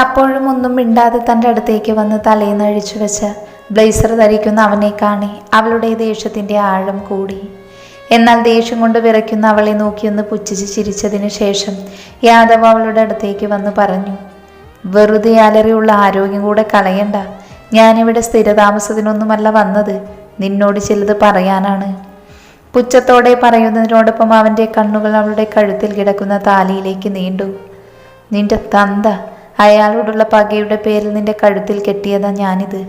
അപ്പോഴും ഒന്നും മിണ്ടാതെ തൻ്റെ അടുത്തേക്ക് വന്ന് തലേന്ന് അഴിച്ചു വെച്ച ബ്ലേസർ ധരിക്കുന്ന അവനെ കാണി അവളുടെ ദേഷ്യത്തിൻ്റെ ആഴം കൂടി. എന്നാൽ ദേഷ്യം കൊണ്ട് വിറയ്ക്കുന്ന അവളെ നോക്കിയൊന്ന് പുച്ഛിച്ച് ചിരിച്ചതിന് ശേഷം യാദവ് അവളുടെ അടുത്തേക്ക് വന്ന് പറഞ്ഞു, വെറുതെ അലറിയുള്ള ആരോഗ്യം കൂടെ കളയണ്ട. ഞാനിവിടെ സ്ഥിരതാമസത്തിനൊന്നുമല്ല വന്നത്, നിന്നോട് ചിലത് പറയാനാണ്. പുച്ഛത്തോടെ പറയുന്നതിനോടൊപ്പം അവൻ്റെ കണ്ണുകൾ അവളുടെ കഴുത്തിൽ കിടക്കുന്ന താലിയിലേക്ക് നീണ്ടു. നിന്റെ തന്ത അയാളോടുള്ള പകയുടെ പേരിൽ നിന്റെ കഴുത്തിൽ കെട്ടിയതാ ഞാനിത്.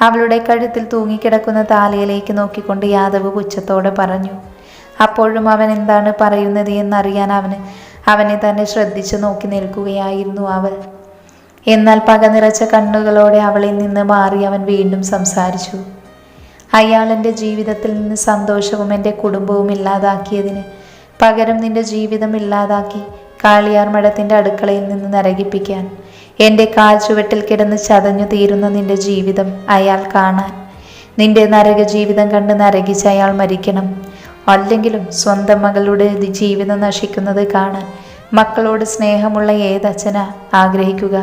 അവളുടെ കഴുത്തിൽ തൂങ്ങിക്കിടക്കുന്ന താലിയിലേക്ക് നോക്കിക്കൊണ്ട് യാദവ് പുച്ഛത്തോടെ പറഞ്ഞു. അപ്പോഴും അവൻ എന്താണ് പറയുന്നത് എന്നറിയാൻ അവനെ തന്നെ ശ്രദ്ധിച്ചു നോക്കി നിൽക്കുകയായിരുന്നു അവൾ. എന്നാൽ പക നിറച്ച കണ്ണുകളോടെ അവളിൽ നിന്ന് മാറി അവൻ വീണ്ടും സംസാരിച്ചു. അയാൾ എൻ്റെ ജീവിതത്തിൽ നിന്ന് സന്തോഷവും എൻ്റെ കുടുംബവും ഇല്ലാതാക്കിയതിന് പകരം നിന്റെ ജീവിതം ഇല്ലാതാക്കി കാളിയാർ മഠത്തിൻ്റെ അടുക്കളയിൽ നിന്ന് നരകിപ്പിക്കാൻ, എൻ്റെ കാൽ ചുവട്ടിൽ കിടന്ന് ചതഞ്ഞു തീരുന്ന നിന്റെ ജീവിതം അയാൾ കാണാൻ, നിന്റെ നരക ജീവിതം കണ്ട് നരകിച്ച് അയാൾ മരിക്കണം. അല്ലെങ്കിലും സ്വന്തം മകളുടെ ജീവിതം നശിക്കുന്നത് കാണാൻ മക്കളോട് സ്നേഹമുള്ള ഏതച്ഛനാ ആഗ്രഹിക്കുക?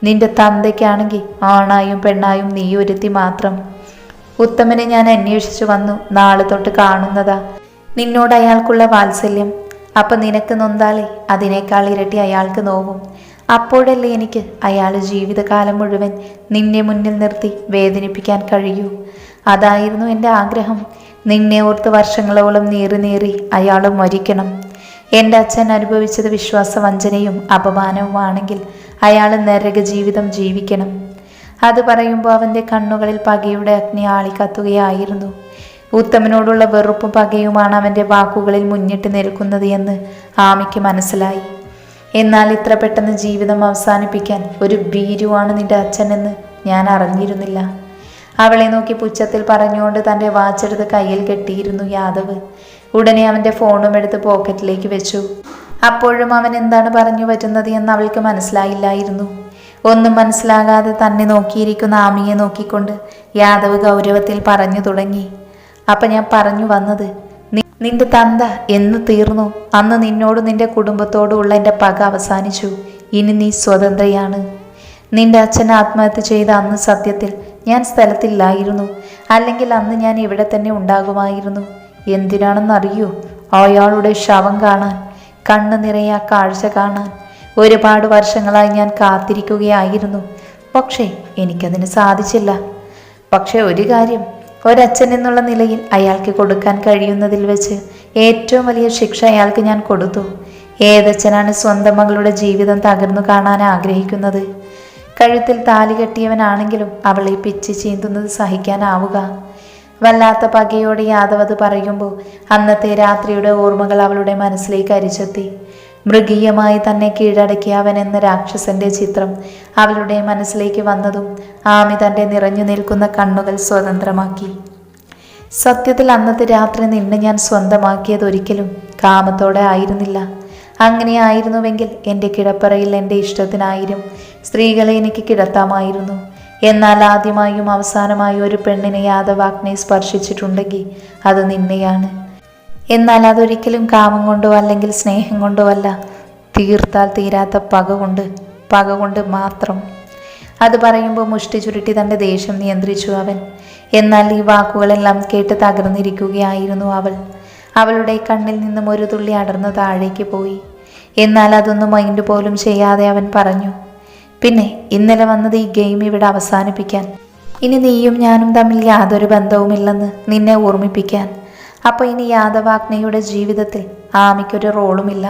നിന്റെ തന്തയ്ക്കാണെങ്കിൽ ആണായും പെണ്ണായും നീ ഒരുത്തി മാത്രം. ഉത്തമനെ ഞാൻ അന്വേഷിച്ചു വന്നു, നാളെ തൊട്ട് കാണുന്നതാ നിന്നോട് അയാൾക്കുള്ള വാത്സല്യം. അപ്പം നിനക്ക് നൊന്താലേ അതിനേക്കാൾ ഇരട്ടി അയാൾക്ക് നോവും. അപ്പോഴല്ലേ എനിക്ക് അയാൾ ജീവിതകാലം മുഴുവൻ നിന്നെ മുന്നിൽ നിർത്തി വേദനിപ്പിക്കാൻ കഴിയൂ. അതായിരുന്നു എൻ്റെ ആഗ്രഹം. നിന്നെ ഓർത്ത് വർഷങ്ങളോളം നീറി അയാൾ മരിക്കണം. എൻ്റെ അച്ഛൻ അനുഭവിച്ചത് വിശ്വാസവഞ്ചനയും അപമാനവുമാണെങ്കിൽ അയാൾ നരക ജീവിതം ജീവിക്കണം. അത് പറയുമ്പോൾ അവൻ്റെ കണ്ണുകളിൽ പകയുടെ അഗ്നി ആളിക്കത്തുകയായിരുന്നു. ഉത്തമനോടുള്ള വെറുപ്പും പകയുമാണ് അവൻ്റെ വാക്കുകളിൽ മുന്നിട്ട് നിൽക്കുന്നത് എന്ന് ആമിക്ക് മനസ്സിലായി. എന്നാൽ ഇത്ര പെട്ടെന്ന് ജീവിതം അവസാനിപ്പിക്കാൻ ഒരു ഭീരുവാണ് നിന്റെ അച്ഛനെന്ന് ഞാൻ അറിഞ്ഞിരുന്നില്ല. അവളെ നോക്കി പുച്ഛത്തിൽ പറഞ്ഞുകൊണ്ട് തൻ്റെ വാച്ചെടുത്ത് കയ്യിൽ കെട്ടിയിരുന്നു യാദവ്. ഉടനെ അവൻ്റെ ഫോണും എടുത്ത് പോക്കറ്റിലേക്ക് വെച്ചു. അപ്പോഴും അവൻ എന്താണ് പറഞ്ഞു പറ്റുന്നത് എന്ന് അവൾക്ക് മനസ്സിലായില്ലായിരുന്നു. ഒന്നും മനസ്സിലാകാതെ തന്നെ നോക്കിയിരിക്കുന്ന ആമിയെ നോക്കിക്കൊണ്ട് യാദവ് ഗൗരവത്തിൽ പറഞ്ഞു തുടങ്ങി. അപ്പം ഞാൻ പറഞ്ഞു വന്നത്, നിന്റെ തന്ത എന്ന് തീർന്നു. അന്ന് നിന്നോടും നിന്റെ കുടുംബത്തോടുമുള്ള എൻ്റെ പക അവസാനിച്ചു. ഇനി നീ സ്വതന്ത്രയാണ്. നിന്റെ അച്ഛൻ ആത്മഹത്യ ചെയ്ത അന്ന് സത്യത്തിൽ ഞാൻ സ്ഥലത്തില്ലായിരുന്നു. അല്ലെങ്കിൽ അന്ന് ഞാൻ ഇവിടെ തന്നെ ഉണ്ടാകുമായിരുന്നു. എന്തിനാണെന്നറിയൂ? അയാളുടെ ശവം കാണാൻ, കണ്ണു നിറയെ ആ കാഴ്ച കാണാൻ. ഒരുപാട് വർഷങ്ങളായി ഞാൻ കാത്തിരിക്കുകയായിരുന്നു. പക്ഷേ എനിക്കതിന് സാധിച്ചില്ല. പക്ഷെ ഒരു കാര്യം, ഒരച്ഛൻ എന്നുള്ള നിലയിൽ അയാൾക്ക് കൊടുക്കാൻ കഴിയുന്നതിൽ വെച്ച് ഏറ്റവും വലിയ ശിക്ഷ അയാൾക്ക് ഞാൻ കൊടുത്തു. ഏതച്ഛനാണ് സ്വന്തം മകളുടെ ജീവിതം തകർന്നു കാണാൻ ആഗ്രഹിക്കുന്നത്? കഴുത്തിൽ താലി കെട്ടിയവനാണെങ്കിലും അവളെ പിച്ച് ചീന്തുന്നത് സഹിക്കാനാവുക? വല്ലാത്ത പകയോടെ യാദവ് അത് പറയുമ്പോൾ അന്നത്തെ രാത്രിയുടെ ഓർമ്മകൾ അവളുടെ മനസ്സിലേക്ക് അരിച്ചെത്തി. മൃഗീയമായി തന്നെ കീഴടക്കിയ അവൻ എന്ന രാക്ഷസന്റെ ചിത്രം അവളുടെ മനസ്സിലേക്ക് വന്നതും ആമി തൻ്റെ നിറഞ്ഞു നിൽക്കുന്ന കണ്ണുകൾ സ്വതന്ത്രമാക്കി. സത്യത്തിൽ അന്നത്തെ രാത്രി നിന്നെ ഞാൻ സ്വന്തമാക്കിയത് ഒരിക്കലും കാമത്തോടെ ആയിരുന്നില്ല. അങ്ങനെ ആയിരുന്നുവെങ്കിൽ എൻ്റെ കിടപ്പറയിൽ എൻ്റെ ഇഷ്ടത്തിനായിരം സ്ത്രീകളെ എനിക്ക് കിടത്താമായിരുന്നു. എന്നാൽ ആദ്യമായും അവസാനമായും ഒരു പെണ്ണിനെ യാദവാഗ്നെ സ്പർശിച്ചിട്ടുണ്ടെങ്കിൽ അത് നിന്നെയാണ്. എന്നാൽ അതൊരിക്കലും കാമം കൊണ്ടോ അല്ലെങ്കിൽ സ്നേഹം കൊണ്ടോ അല്ല, തീർത്താൽ തീരാത്ത പക കൊണ്ട് മാത്രം. അത് പറയുമ്പോൾ മുഷ്ടി ചുരുട്ടി തൻ്റെ ദേഷ്യം നിയന്ത്രിച്ചു അവൻ. എന്നാൽ ഈ വാക്കുകളെല്ലാം കേട്ട് തകർന്നിരിക്കുകയായിരുന്നു അവൾ. അവളുടെ കണ്ണിൽ നിന്നും ഒരു തുള്ളി അടർന്നു താഴേക്ക് പോയി. എന്നാൽ അതൊന്നും മൈൻഡ് പോലും ചെയ്യാതെ അവൻ പറഞ്ഞു, പിന്നെ ഇന്നലെ വന്നത് ഈ ഗെയിം ഇവിടെ അവസാനിപ്പിക്കാൻ. ഇനി നീയും ഞാനും തമ്മിൽ യാതൊരു ബന്ധവുമില്ലെന്ന് നിന്നെ ഓർമ്മിപ്പിക്കാൻ. അപ്പോൾ ഇനി യാദവാഗ്നയുടെ ജീവിതത്തിൽ ആമിക്കൊരു റോളുമില്ല.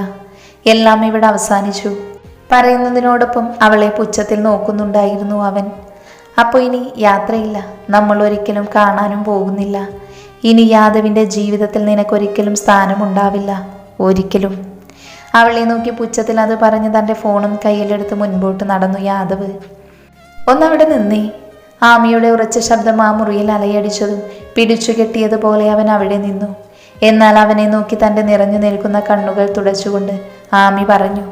എല്ലാം ഇവിടെ അവസാനിച്ചു. പറയുന്നതിനോടൊപ്പം അവളെ പുച്ഛത്തിൽ നോക്കുന്നുണ്ടായിരുന്നു അവൻ. അപ്പോൾ ഇനി യാത്രയില്ല, നമ്മൾ ഒരിക്കലും കാണാനും പോകുന്നില്ല. ഇനി യാദവിൻ്റെ ജീവിതത്തിൽ നിനക്കൊരിക്കലും സ്ഥാനമുണ്ടാവില്ല, ഒരിക്കലും. അവളെ നോക്കി പുച്ഛത്തിൽ അത് പറഞ്ഞ് തൻ്റെ ഫോണും കയ്യിലെടുത്ത് മുൻപോട്ട് നടന്നു യാദവ്. ഒന്നവിടെ നിന്നേ. ആമിയുടെ ഉറച്ച ശബ്ദം ആ മുറിയിൽ അലയടിച്ചതും പിടിച്ചു കെട്ടിയതുപോലെ അവൻ അവിടെ നിന്നു. എന്നാൽ അവനെ നോക്കി തൻ്റെ നിറഞ്ഞു നിൽക്കുന്ന കണ്ണുകൾ തുടച്ചുകൊണ്ട് ആമി പറഞ്ഞു,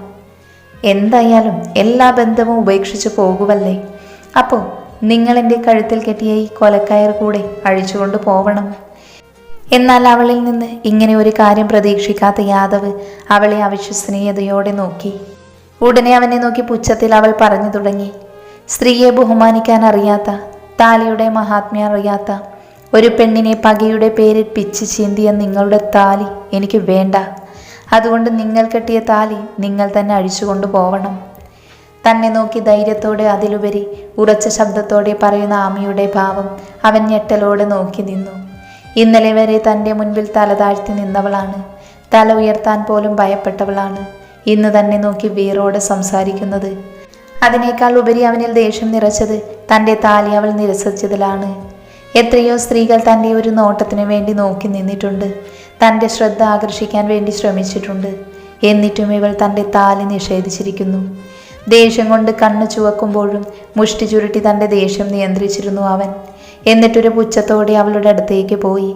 എന്തായാലും എല്ലാ ബന്ധവും ഉപേക്ഷിച്ചു പോകുവല്ലേ? അപ്പോൾ നിങ്ങൾ എൻ്റെ കഴുത്തിൽ കെട്ടിയ ഈ കൊലക്കയർ കൂടെ അഴിച്ചുകൊണ്ട് പോവണം. എന്നാൽ അവളിൽ നിന്ന് ഇങ്ങനെ ഒരു കാര്യം പ്രതീക്ഷിക്കാത്ത യാദവ് അവളെ അവിശ്വസനീയതയോടെ നോക്കി. ഉടനെ അവനെ നോക്കി പുച്ഛത്തിൽ അവൾ പറഞ്ഞു തുടങ്ങി. സ്ത്രീയെ ബഹുമാനിക്കാൻ അറിയാത്ത, താലിയുടെ മഹാത്മ്യം അറിയാത്ത ഒരു പെണ്ണിനെ പകയുടെ പേരിൽ പിച്ച് ചീന്തിയ നിങ്ങളുടെ താലി എനിക്ക് വേണ്ട. അതുകൊണ്ട് നിങ്ങൾ കെട്ടിയ താലി നിങ്ങൾ തന്നെ അഴിച്ചുകൊണ്ടു പോവണം. തന്നെ നോക്കി ധൈര്യത്തോടെ, അതിലുപരി ഉറച്ച ശബ്ദത്തോടെ പറയുന്ന ആമിയുടെ ഭാവം അവൻ ഞെട്ടലോടെ നോക്കി നിന്നു. ഇന്നലെ വരെ തൻ്റെ മുൻപിൽ തല താഴ്ത്തി നിന്നവളാണ്, തല ഉയർത്താൻ പോലും ഭയപ്പെട്ടവളാണ് ഇന്ന് തന്നെ നോക്കി വീറോടെ സംസാരിക്കുന്നത്. അതിനേക്കാൾ ഉപരി അവനിൽ ദേഷ്യം നിറച്ചത് തൻ്റെ താലി അവൾ നിരസിച്ചതിലാണ്. എത്രയോ സ്ത്രീകൾ തൻ്റെ ഒരു നോട്ടത്തിനു വേണ്ടി നോക്കി നിന്നിട്ടുണ്ട്, തൻ്റെ ശ്രദ്ധ ആകർഷിക്കാൻ വേണ്ടി ശ്രമിച്ചിട്ടുണ്ട്. എന്നിട്ടും ഇവൾ തൻ്റെ താലി നിഷേധിച്ചിരിക്കുന്നു. ദേഷ്യം കൊണ്ട് കണ്ണ് ചുവക്കുമ്പോഴും മുഷ്ടി ചുരുട്ടി തൻ്റെ ദേഷ്യം നിയന്ത്രിച്ചിരുന്നു അവൻ. എന്നിട്ടൊരു പുച്ഛത്തോടെ അവളുടെ അടുത്തേക്ക് പോയി.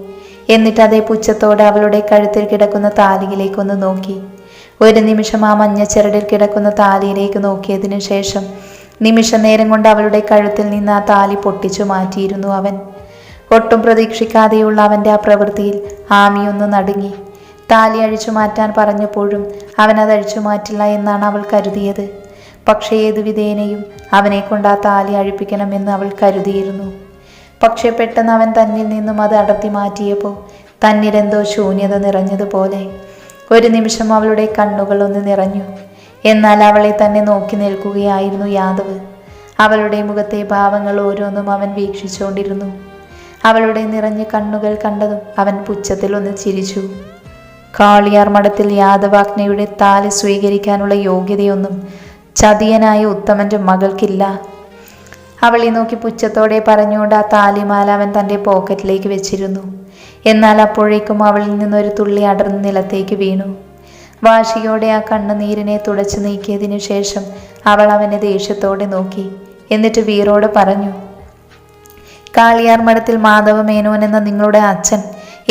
എന്നിട്ട് അതേ പുച്ഛത്തോടെ അവളുടെ കഴുത്തിൽ കിടക്കുന്ന താലിയിലേക്കൊന്ന് നോക്കി. ഒരു നിമിഷം ആ മഞ്ഞച്ചരടിൽ കിടക്കുന്ന താലിയിലേക്ക് നോക്കിയതിനു ശേഷം നിമിഷ നേരം കൊണ്ട് അവളുടെ കഴുത്തിൽ നിന്ന് ആ താലി പൊട്ടിച്ചു മാറ്റിയിരുന്നു അവൻ. ഒട്ടും പ്രതീക്ഷിക്കാതെയുള്ള അവൻ്റെ ആ പ്രവൃത്തിയിൽ ആമിയൊന്ന് നടുങ്ങി. താലി അഴിച്ചു മാറ്റാൻ പറഞ്ഞപ്പോഴും അവൻ അത് അഴിച്ചു മാറ്റില്ല എന്നാണ് അവൾ കരുതിയത്. പക്ഷേ ഏതു വിധേനയും അവനെ കൊണ്ട് ആ താലി അഴിപ്പിക്കണമെന്ന് അവൾ കരുതിയിരുന്നു. പക്ഷെ പെട്ടെന്ന് അവൻ തന്നിൽ നിന്നും അത് അടർത്തി മാറ്റിയപ്പോൾ തന്നിലെന്തോ ശൂന്യത നിറഞ്ഞതുപോലെ ഒരു നിമിഷം അവളുടെ കണ്ണുകൾ ഒന്ന് നിറഞ്ഞു. എന്നാൽ അവളെ തന്നെ നോക്കി നിൽക്കുകയായിരുന്നു യാദവ്. അവളുടെ മുഖത്തെ ഭാവങ്ങൾ ഓരോന്നും അവൻ വീക്ഷിച്ചുകൊണ്ടിരുന്നു. അവളുടെ നിറഞ്ഞ കണ്ണുകൾ കണ്ടതും അവൻ പുച്ഛത്തിൽ ഒന്ന് ചിരിച്ചു. കാളിയാർ മഠത്തിൽ യാദവാഗ്നയുടെ താലി സ്വീകരിക്കാനുള്ള യോഗ്യതയൊന്നും ചതിയനായ ഉത്തമന്റെ മകൾക്കില്ല. അവളെ നോക്കി പുച്ഛത്തോടെ പറഞ്ഞുകൊണ്ട് ആ താലിമാല അവൻ തൻ്റെ പോക്കറ്റിലേക്ക് വെച്ചിരുന്നു. എന്നാൽ അപ്പോഴേക്കും അവളിൽ നിന്നൊരു തുള്ളി അടർന്ന് നിലത്തേക്ക് വീണു. വാശിയോടെ ആ കണ്ണുനീരിനെ തുടച്ചു നീക്കിയതിനു ശേഷം അവൾ അവനെ ദേഷ്യത്തോടെ നോക്കി. എന്നിട്ട് വീറോട് പറഞ്ഞു, കാളിയാർ മഠത്തിൽ മാധവ മേനോൻ എന്ന നിങ്ങളുടെ അച്ഛൻ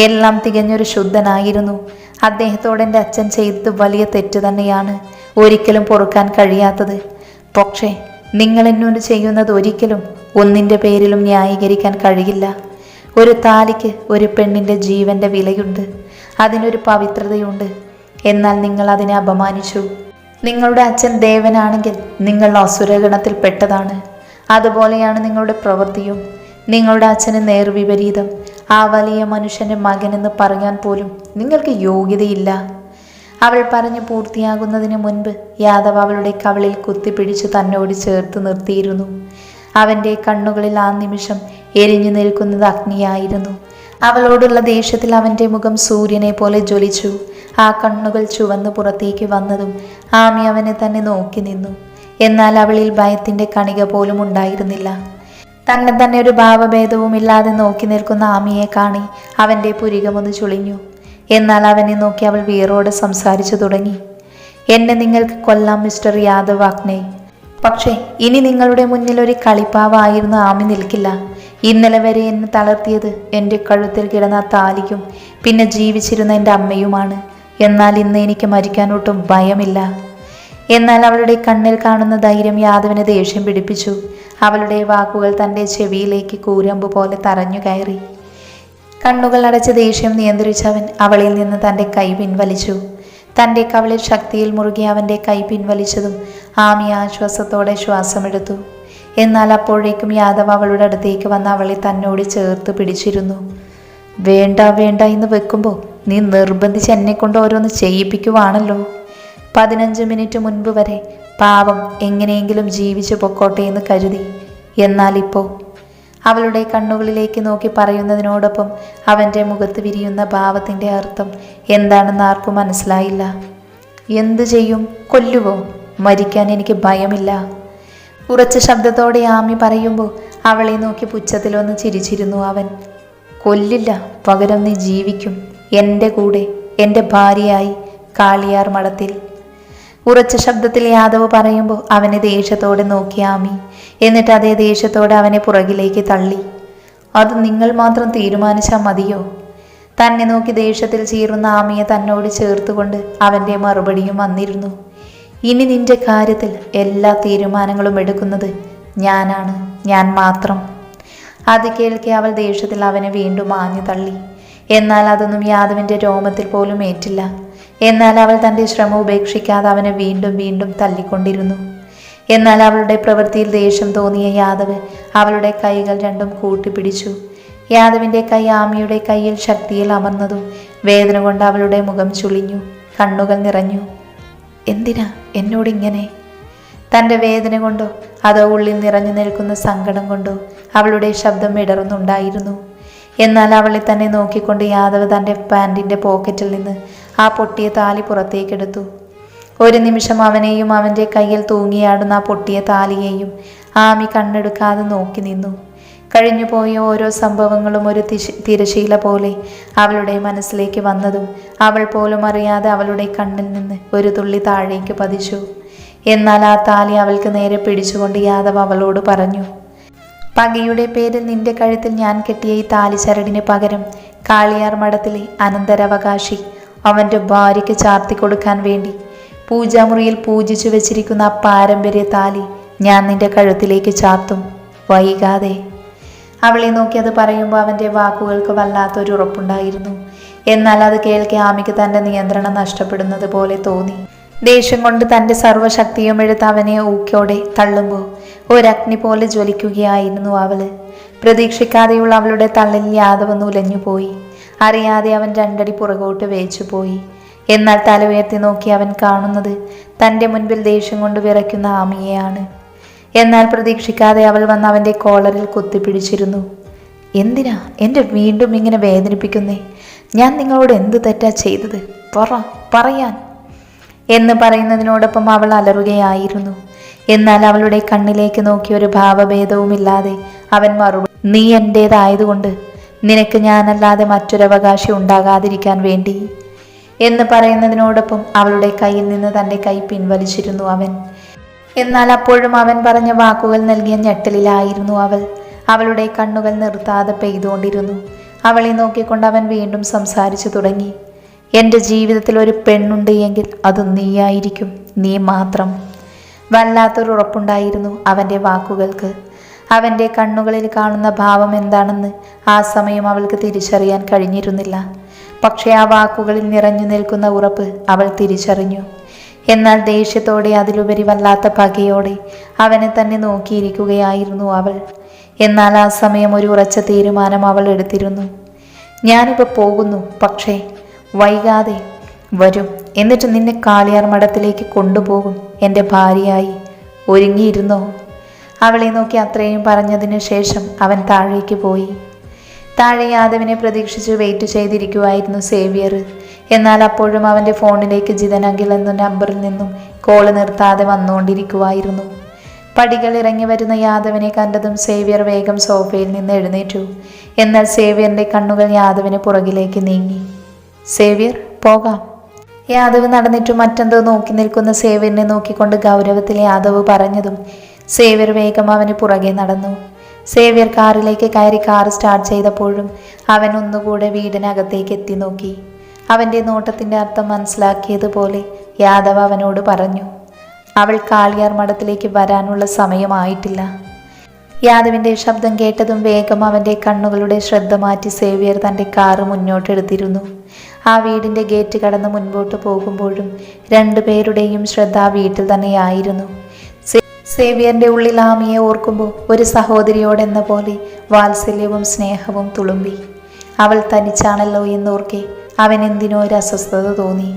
എല്ലാം തികഞ്ഞൊരു ശുദ്ധനായിരുന്നു. അദ്ദേഹത്തോട് എൻ്റെ അച്ഛൻ ചെയ്തത് വലിയ തെറ്റ് തന്നെയാണ്, ഒരിക്കലും പൊറുക്കാൻ കഴിയാത്തത്. പക്ഷേ നിങ്ങൾ എന്നോട് ചെയ്യുന്നത് ഒരിക്കലും ഒന്നിൻ്റെ പേരിലും ന്യായീകരിക്കാൻ കഴിയില്ല. ഒരു താലിക്ക് ഒരു പെണ്ണിൻ്റെ ജീവൻ്റെ വിലയുണ്ട്, അതിനൊരു പവിത്രതയുണ്ട്. എന്നാൽ നിങ്ങൾ അതിനെ അപമാനിച്ചു. നിങ്ങളുടെ അച്ഛൻ ദേവനാണെങ്കിൽ നിങ്ങൾ അസുരഗണത്തിൽ പെട്ടതാണ്. അതുപോലെയാണ് നിങ്ങളുടെ പ്രവൃത്തിയും. നിങ്ങളുടെ അച്ഛന് നേർവിപരീതം. ആ വലിയ മനുഷ്യൻ്റെ മകനെന്ന് പറയാൻ പോലും നിങ്ങൾക്ക് യോഗ്യതയില്ല. അവൾ പറഞ്ഞു പൂർത്തിയാകുന്നതിന് മുൻപ് യാദവ് അവളുടെ കവിളിൽ കുത്തിപ്പിടിച്ചു തന്നോട് ചേർത്ത് നിർത്തിയിരുന്നു. അവൻ്റെ കണ്ണുകളിൽ ആ നിമിഷം എരിഞ്ഞു നിൽക്കുന്നത് അഗ്നിയായിരുന്നു. അവളോടുള്ള ദേഷ്യത്തിൽ അവൻ്റെ മുഖം സൂര്യനെ പോലെ ജ്വലിച്ചു. ആ കണ്ണുകൾ ചുവന്നു പുറത്തേക്ക് വന്നതും ആമി അവനെ തന്നെ നോക്കി നിന്നു. എന്നാൽ അവളിൽ ഭയത്തിൻ്റെ കണിക പോലും ഉണ്ടായിരുന്നില്ല. തന്നെ ഒരു ഭാവഭേദവും ഇല്ലാതെ നോക്കി നിൽക്കുന്ന ആമിയെ കാണി അവൻ്റെ പുരികമൊന്ന് ചുളിഞ്ഞു. എന്നാൽ അവനെ നോക്കി അവൾ വീറോടെ സംസാരിച്ചു തുടങ്ങി. എന്നെ നിങ്ങൾക്ക് കൊല്ലാം മിസ്റ്റർ യാദവ് അഗ്നേ. പക്ഷേ ഇനി നിങ്ങളുടെ മുന്നിൽ ഒരു കളിപ്പാവായിരുന്നു ആമി നിൽക്കില്ല. ഇന്നലെ വരെ എന്നെ തളർത്തിയത് എൻ്റെ കഴുത്തിൽ കിടന്ന താലിയും പിന്നെ ജീവിച്ചിരുന്ന എൻ്റെ അമ്മയുമാണ്. എന്നാൽ ഇന്ന് എനിക്ക് മരിക്കാനൊട്ടും ഭയമില്ല. എന്നാൽ അവളുടെ കണ്ണിൽ കാണുന്ന ധൈര്യം യാദവിനെ ദേഷ്യം പിടിപ്പിച്ചു. അവളുടെ വാക്കുകൾ തൻ്റെ ചെവിയിലേക്ക് കൂരമ്പ് പോലെ തറഞ്ഞു കയറി. കണ്ണുകൾ അടച്ച് ദേഷ്യം നിയന്ത്രിച്ചവൻ അവളിൽ നിന്ന് തൻ്റെ കൈ പിൻവലിച്ചു. തൻ്റെ കവിളിൽ ശക്തിയിൽ മുറുകി അവൻ്റെ കൈ പിൻവലിച്ചതും ആമി ആശ്വാസത്തോടെ ശ്വാസമെടുത്തു. എന്നാൽ അപ്പോഴേക്കും യാദവ് അവളുടെ അടുത്തേക്ക് വന്ന് അവളെ തന്നോട് ചേർത്ത് പിടിച്ചിരുന്നു. വേണ്ട വേണ്ട എന്ന് വെക്കുമ്പോൾ നീ നിർബന്ധിച്ച് എന്നെ കൊണ്ട് ഓരോന്ന് ചെയ്യിപ്പിക്കുവാണല്ലോ. 15 മിനിറ്റ് മുൻപ് വരെ പാവം എങ്ങനെയെങ്കിലും ജീവിച്ചു പൊക്കോട്ടെ എന്ന് കരുതി. എന്നാൽ ഇപ്പോൾ അവളുടെ കണ്ണുകളിലേക്ക് നോക്കി പറയുന്നതിനോടൊപ്പം അവൻ്റെ മുഖത്ത് വിരിയുന്ന ഭാവത്തിൻ്റെ അർത്ഥം എന്താണെന്ന് ആർക്കും മനസ്സിലായില്ല. എന്തു ചെയ്യും? കൊല്ലുവോ? മരിക്കാൻ എനിക്ക് ഭയമില്ല. ഉറച്ച ശബ്ദത്തോടെ ആമി പറയുമ്പോൾ അവളെ നോക്കി പുച്ഛത്തിലൊന്ന് ചിരിച്ചിരുന്നു അവൻ. കൊല്ലില്ല, പകരം നീ ജീവിക്കും എൻ്റെ കൂടെ, എൻ്റെ ഭാര്യയായി കാളിയാർ മഠത്തിൽ. ഉറച്ച ശബ്ദത്തിൽ യാദവ് പറയുമ്പോൾ അവനെ ദേഷ്യത്തോടെ നോക്കി ആമി. എന്നിട്ട് അതേ ദേഷ്യത്തോടെ അവനെ പുറകിലേക്ക് തള്ളി. അത് നിങ്ങൾ മാത്രം തീരുമാനിച്ചാൽ മതിയോ? തന്നെ നോക്കി ദേഷ്യത്തിൽ ചീറുന്ന ആമിയെ തന്നോട് ചേർത്തുകൊണ്ട് അവൻ്റെ മറുപടിയും വന്നിരുന്നു. ഇനി നിന്റെ കാര്യത്തിൽ എല്ലാ തീരുമാനങ്ങളും എടുക്കുന്നത് ഞാനാണ്, ഞാൻ മാത്രം. അത് കേൾക്കെ അവൾ ദേഷ്യത്തിൽ അവനെ വീണ്ടും ആഞ്ഞു തള്ളി. എന്നാൽ അതൊന്നും യാദവിൻ്റെ രോമത്തിൽ പോലും ഏറ്റില്ല. എന്നാൽ അവൾ തൻ്റെ ശ്രമം ഉപേക്ഷിക്കാതെ അവനെ വീണ്ടും വീണ്ടും തല്ലിക്കൊണ്ടിരുന്നു. എന്നാൽ അവളുടെ പ്രവൃത്തിയിൽ ദേഷ്യം തോന്നിയ യാദവ് അവളുടെ കൈകൾ രണ്ടും കൂട്ടിപ്പിടിച്ചു. യാദവിൻ്റെ കൈ ആമിയുടെ കൈയിൽ ശക്തിയിൽ അമർന്നതും വേദന കൊണ്ട് അവളുടെ മുഖം ചുളിഞ്ഞു, കണ്ണുകൾ നിറഞ്ഞു. എന്തിനാ എന്നോടിങ്ങനെ? തൻ്റെ വേദന കൊണ്ടോ അതോ ഉള്ളിൽ നിറഞ്ഞു നിൽക്കുന്ന സങ്കടം കൊണ്ടോ അവളുടെ ശബ്ദം ഇടറുന്നുണ്ടായിരുന്നു. എന്നാൽ അവളെ തന്നെ നോക്കിക്കൊണ്ട് യാദവ് തൻ്റെ പാൻറ്റിൻ്റെ പോക്കറ്റിൽ നിന്ന് ആ പൊട്ടിയ താലി പുറത്തേക്കെടുത്തു. ഒരു നിമിഷം അവനെയും അവൻ്റെ കയ്യിൽ തൂങ്ങിയാടുന്ന ആ പൊട്ടിയ താലിയെയും ആമി കണ്ണെടുക്കാതെ നോക്കി നിന്നു. കഴിഞ്ഞുപോയ ഓരോ സംഭവങ്ങളും ഒരു തിരശീല പോലെ അവളുടെ മനസ്സിലേക്ക് വന്നതും അവൾ പോലും അറിയാതെ അവളുടെ കണ്ണിൽ നിന്ന് ഒരു തുള്ളി താഴേക്ക് പതിച്ചു. എന്നാൽ ആ താലി അവൾക്ക് നേരെ പിടിച്ചുകൊണ്ട് യാദവ് അവളോട് പറഞ്ഞു, പകയുടെ പേരിൽ നിന്റെ കഴുത്തിൽ ഞാൻ കെട്ടിയ ഈ താലിച്ചരടിന് പകരം കാളിയാർ മഠത്തിലെ അനന്തരാവകാശി അവൻ്റെ ഭാര്യയ്ക്ക് ചാർത്തി കൊടുക്കാൻ വേണ്ടി പൂജാമുറിയിൽ പൂജിച്ചു വെച്ചിരിക്കുന്ന ആ പാരമ്പര്യ താലി ഞാൻ നിന്റെ കഴുത്തിലേക്ക് ചാർത്തും, വൈകാതെ. അവളെ നോക്കി അത് പറയുമ്പോൾ അവൻ്റെ വാക്കുകൾക്ക് വല്ലാത്തൊരു ഉറപ്പുണ്ടായിരുന്നു. എന്നാൽ അത് കേൾക്കെ ആമിക്ക് തൻ്റെ നിയന്ത്രണം നഷ്ടപ്പെടുന്നത് പോലെ തോന്നി. ദേഷ്യം കൊണ്ട് തൻ്റെ സർവ്വശക്തിയും എടുത്ത് അവനെ ഊക്കോടെ തള്ളുമ്പോൾ ഒരഗ്നി പോലെ ജ്വലിക്കുകയായിരുന്നു അവള്. പ്രതീക്ഷിക്കാതെയുള്ള അവളുടെ തള്ളിൽ യാദവ് ഉലഞ്ഞുപോയി. അറിയാതെ അവൻ രണ്ടടി പുറകോട്ട് വേച്ചുപോയി. എന്നാൽ തല ഉയർത്തി നോക്കി അവൻ കാണുന്നത് തൻ്റെ മുൻപിൽ ദേഷ്യം കൊണ്ട് വിറയ്ക്കുന്ന ആമിയെയാണ്. എന്നാൽ പ്രതീക്ഷിക്കാതെ അവൾ വന്ന് അവൻ്റെ കോളറിൽ കുത്തിപ്പിടിച്ചിരുന്നു. എന്തിനാ എന്നെ വീണ്ടും ഇങ്ങനെ വേദനിപ്പിക്കുന്നേ? ഞാൻ നിങ്ങളോട് എന്ത് തെറ്റാ ചെയ്തത്? പറയാൻ എന്ന് പറയുന്നതിനോടൊപ്പം അവൾ അലറുകയായിരുന്നു. എന്നാൽ അവളുടെ കണ്ണിലേക്ക് നോക്കി ഒരു ഭാവഭേദവുമില്ലാതെ അവൻ മറുപടി, നീ എൻ്റേതായതുകൊണ്ട് നിനക്ക് ഞാനല്ലാതെ മറ്റൊരവകാശി ഉണ്ടാകാതിരിക്കാൻ വേണ്ടി എന്ന് പറയുന്നതിനോടൊപ്പം അവളുടെ കയ്യിൽ നിന്ന് തൻ്റെ കൈ പിൻവലിച്ചിരുന്നു അവൻ. എന്നാൽ അപ്പോഴും അവൻ പറഞ്ഞ വാക്കുകൾ നൽകിയ ഞെട്ടലിലായിരുന്നു അവൾ. അവളുടെ കണ്ണുകൾ നിർത്താതെ പെയ്തുകൊണ്ടിരുന്നു. അവളെ നോക്കിക്കൊണ്ട് അവൻ വീണ്ടും സംസാരിച്ചു തുടങ്ങി. എൻ്റെ ജീവിതത്തിൽ ഒരു പെണ്ണുണ്ട് എങ്കിൽ അത് നീയായിരിക്കും, നീ മാത്രം. വല്ലാത്തൊരു ഉറപ്പുണ്ടായിരുന്നു അവൻ്റെ വാക്കുകൾക്ക്. അവൻ്റെ കണ്ണുകളിൽ കാണുന്ന ഭാവം എന്താണെന്ന് ആ സമയം അവൾക്ക് തിരിച്ചറിയാൻ കഴിഞ്ഞിരുന്നില്ല. പക്ഷേ ആ വാക്കുകളിൽ നിറഞ്ഞു നിൽക്കുന്ന ഉറപ്പ് അവൾ തിരിച്ചറിഞ്ഞു. എന്നാൽ ദേഷ്യത്തോടെ അതിലുപരി വല്ലാത്ത പകയോടെ അവനെ തന്നെ നോക്കിയിരിക്കുകയായിരുന്നു അവൾ. എന്നാൽ ആ സമയം ഒരു ഉറച്ച തീരുമാനം അവൾ എടുത്തിരുന്നു. ഞാനിപ്പോൾ പോകുന്നു, പക്ഷേ വൈകാതെ വരും. എന്നിട്ട് നിന്നെ കാളിയാർ മഠത്തിലേക്ക് കൊണ്ടുപോകും എൻ്റെ ഭാര്യയായി. ഒരുങ്ങിയിരുന്നോ? അവളെ നോക്കി അത്രയും പറഞ്ഞതിന് ശേഷം അവൻ താഴേക്ക് പോയി. താഴെ യാദവിനെ പ്രതീക്ഷിച്ച് വെയിറ്റ് ചെയ്തിരിക്കുമായിരുന്നു സേവ്യർ. എന്നാൽ അപ്പോഴും അവൻ്റെ ഫോണിലേക്ക് ജിതൻ അഖിൽ എന്ന നമ്പറിൽ നിന്നും കോള് നിർത്താതെ വന്നുകൊണ്ടിരിക്കുമായിരുന്നു. പടികൾ ഇറങ്ങി വരുന്ന യാദവിനെ കണ്ടതും സേവ്യർ വേഗം സോഫയിൽ നിന്ന് എഴുന്നേറ്റു. എന്നാൽ സേവ്യറിൻ്റെ കണ്ണുകൾ യാദവിന് പുറകിലേക്ക് നീങ്ങി. സേവ്യർ, പോകാം. യാദവ് നടന്നിട്ട് മറ്റെന്തോ നോക്കി നിൽക്കുന്ന സേവ്യറിനെ നോക്കിക്കൊണ്ട് ഗൗരവത്തിൽ യാദവ് പറഞ്ഞതും സേവ്യർ വേഗം അവന് പുറകെ നടന്നു. സേവ്യർ കാറിലേക്ക് കയറി കാർ സ്റ്റാർട്ട് ചെയ്തപ്പോഴും അവൻ ഒന്നുകൂടെ വീടിനകത്തേക്ക് എത്തി നോക്കി. അവൻ്റെ നോട്ടത്തിൻ്റെ അർത്ഥം മനസ്സിലാക്കിയതുപോലെ യാദവ് അവനോട് പറഞ്ഞു, അവൾ കാളിയാർ മഠത്തിലേക്ക് വരാനുള്ള സമയമായിട്ടില്ല. യാദവിൻ്റെ ശബ്ദം കേട്ടതും വേഗം അവൻ്റെ കണ്ണുകളുടെ ശ്രദ്ധ മാറ്റി സേവ്യർ തൻ്റെ കാറ് മുന്നോട്ടെടുത്തിരുന്നു. ആ വീടിൻ്റെ ഗേറ്റ് കടന്ന് മുൻപോട്ട് പോകുമ്പോഴും രണ്ടുപേരുടെയും ശ്രദ്ധ ആ വീട്ടിൽ തന്നെയായിരുന്നു. സേവ്യറിൻ്റെ ഉള്ളിൽ ആമിയെ ഓർക്കുമ്പോൾ ഒരു സഹോദരിയോടെന്ന പോലെ വാത്സല്യവും സ്നേഹവും തുളുമ്പി. അവൾ തനിച്ചാണല്ലോ എന്നോർക്കെ അവൻ എന്തിനോ ഒരു അസ്വസ്ഥത തോന്നി.